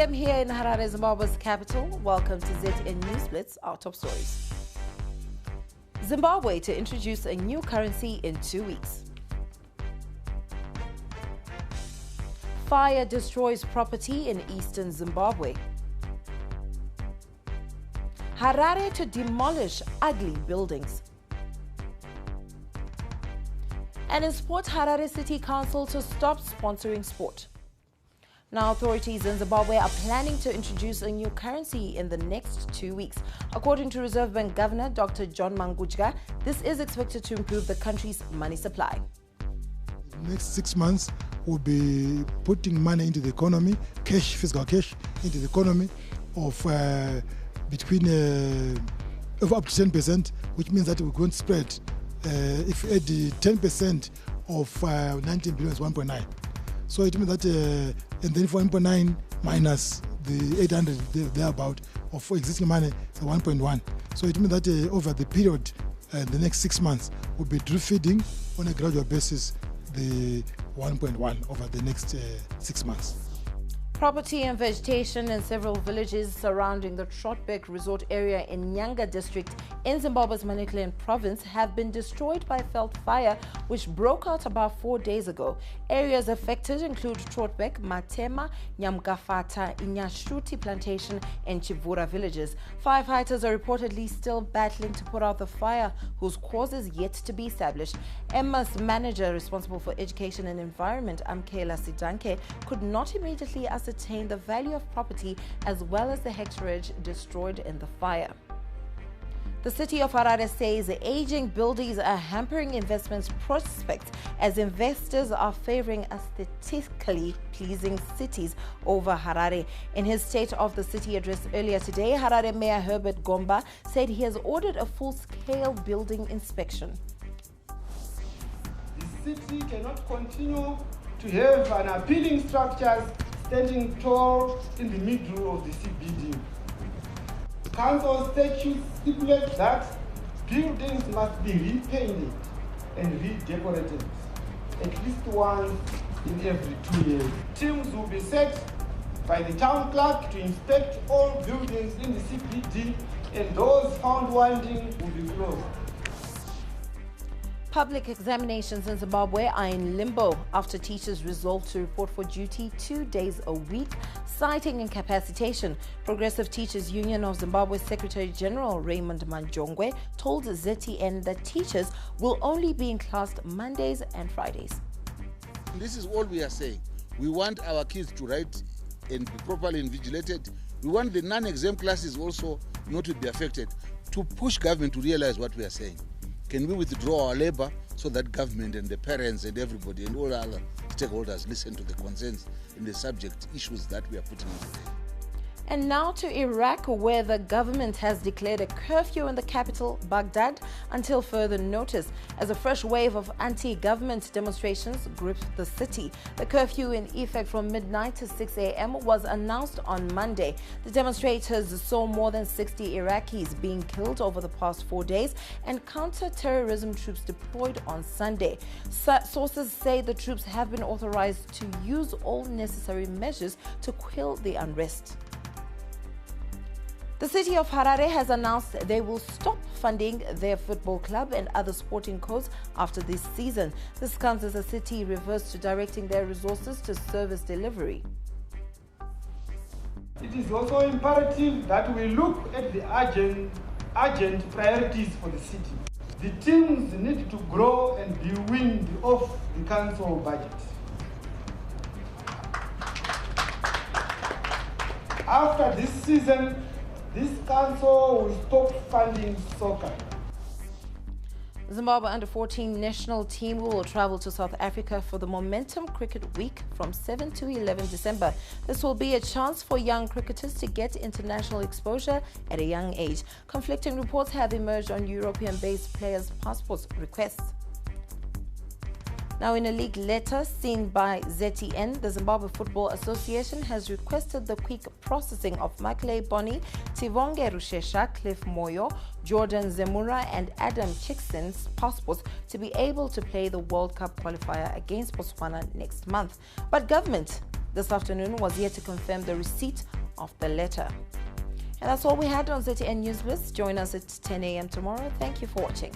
p.m. here in Harare, Zimbabwe's capital. Welcome to ZTN News Blitz, our top stories. Zimbabwe to introduce a new currency in 2 weeks. Fire destroys property in Eastern Zimbabwe. Harare to demolish ugly buildings. And in sport, Harare City Council to stop sponsoring sport. Now, authorities in Zimbabwe are planning to introduce a new currency in the next 2 weeks. According to Reserve Bank Governor Dr. John Mangudya, this is expected to improve the country's money supply. The next 6 months, we'll be putting money into the economy, cash, physical cash, into the economy of between up to 10%, which means that we're going to spread. If you add the 10% of 19 billion is 1.9. So it means that, and then for 1.9 minus the 800 thereabout of existing money, so 1.1. So it means that over the period, the next 6 months, we'll be drip feeding on a gradual basis the 1.1 over the next 6 months. Property and vegetation in several villages surrounding the Trotbeck Resort area in Nyanga district in Zimbabwe's Manicaland province have been destroyed by veld fire, which broke out about 4 days ago. Areas affected include Trotbeck, Matema, Nyamgafata, Inyashuti Plantation and Chivura villages. Firefighters are reportedly still battling to put out the fire, whose cause is yet to be established. Emma's manager responsible for education and environment, Amkela Sidanke, could not immediately ascertain the value of property as well as the hectareage destroyed in the fire. The city of Harare says aging buildings are hampering investment prospects as investors are favoring aesthetically pleasing cities over Harare. In his State of the City address earlier today, Harare Mayor Herbert Gomba said he has ordered a full-scale building inspection. The city cannot continue to have an appealing structures standing tall in the middle of the CBD. The council statute stipulates that buildings must be repainted and redecorated at least once in every 2 years. Teams will be set by the town clerk to inspect all buildings in the CBD, and those found wanting will be closed. Public examinations in Zimbabwe are in limbo after teachers resolved to report for duty 2 days a week, citing incapacitation. Progressive Teachers Union of Zimbabwe's Secretary General Raymond Manjongwe told ZTN that teachers will only be in class Mondays and Fridays. This is all we are saying. We want our kids to write and be properly invigilated. We want the non-exam classes also not to be affected, to push government to realize what we are saying. Can we withdraw our labor so that government and the parents and everybody and all other stakeholders listen to the concerns in the subject issues that we are putting on the table? And now to Iraq, where the government has declared a curfew in the capital, Baghdad, until further notice, as a fresh wave of anti-government demonstrations gripped the city. The curfew, in effect from midnight to 6 a.m., was announced on Monday. The demonstrators saw more than 60 Iraqis being killed over the past 4 days and counter-terrorism troops deployed on Sunday. Sources say the troops have been authorized to use all necessary measures to quell the unrest. The city of Harare has announced they will stop funding their football club and other sporting codes after this season. This comes as the city reverts to directing their resources to service delivery. It is also imperative that we look at the urgent priorities for the city. The teams need to grow and be weaned off the council budget. After this season, this council will stop funding soccer. Zimbabwe under-14 national team will travel to South Africa for the Momentum Cricket Week from 7 to 11 December. This will be a chance for young cricketers to get international exposure at a young age. Conflicting reports have emerged on European-based players' passport requests. Now, in a leaked letter seen by ZTN, the Zimbabwe Football Association has requested the quick processing of Makley Boni, Tivonge Rushesha, Cliff Moyo, Jordan Zemura and Adam Chickson's passports to be able to play the World Cup qualifier against Botswana next month. But government this afternoon was yet to confirm the receipt of the letter. And that's all we had on ZTN News Blitz. Join us at 10 a.m. tomorrow. Thank you for watching.